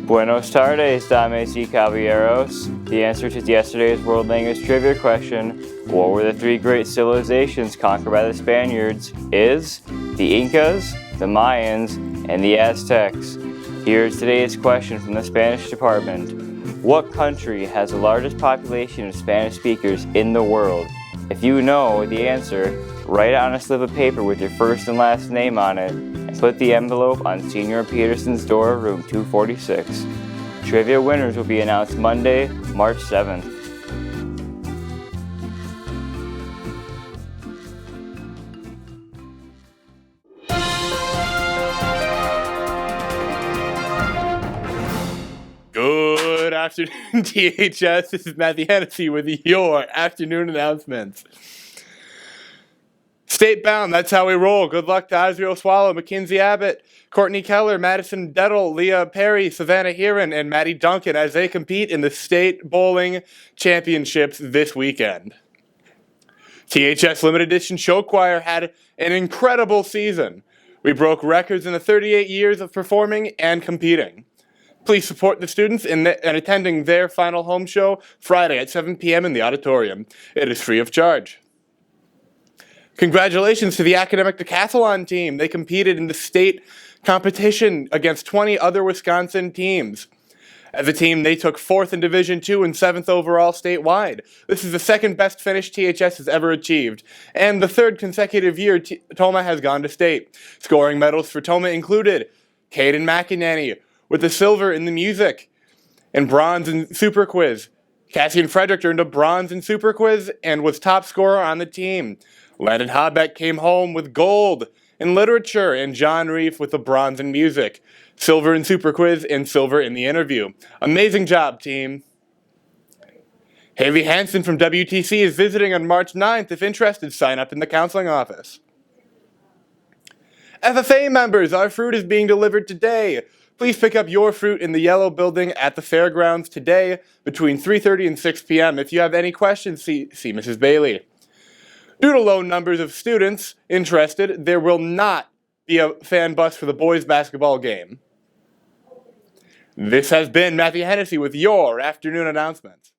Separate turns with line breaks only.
Buenos tardes, dames y caballeros. The answer to yesterday's World Language Trivia question, what were the three great civilizations conquered by the Spaniards, is the Incas, the Mayans, and the Aztecs. Here's today's question from the Spanish department. What country has the largest population of Spanish speakers in the world? If you know the answer, write it on a slip of paper with your first and last name on it, and put the envelope on Senior Peterson's door of room 246. Trivia winners will be announced Monday, March 7th.
Good afternoon, THS. This is Matthew Hennessy with your afternoon announcements. State bound, that's how we roll. Good luck to Israel Swallow, Mackenzie Abbott, Courtney Keller, Madison Dettel, Leah Perry, Savannah Heron, and Maddie Duncan as they compete in the state bowling championships this weekend. THS Limited Edition Show Choir had an incredible season. We broke records in the 38 years of performing and competing. Please support the students in attending their final home show Friday at 7 p.m. in the auditorium. It is free of charge. Congratulations to the academic decathlon team. They competed in the state competition against 20 other Wisconsin teams. As a team, they took 4th in Division II and 7th overall statewide. This is the second best finish THS has ever achieved, and the third consecutive year Toma has gone to state. Scoring medals for Toma included Caden McInerney with the silver in the music and bronze in Super Quiz. Cassian Frederick earned a bronze in Super Quiz and was top scorer on the team. Landon Habeck came home with gold in literature, and John Reef with the bronze in music, silver in Super Quiz, and silver in the interview. Amazing job, team. Haley Hansen from WTC is visiting on March 9th. If interested, sign up in the counseling office. FFA members, our fruit is being delivered today. Please pick up your fruit in the yellow building at the fairgrounds today between 3:30 and 6 p.m. If you have any questions, see Mrs. Bailey. Due to low numbers of students interested, there will not be a fan bus for the boys' basketball game. This has been Matthew Hennessy with your afternoon announcements.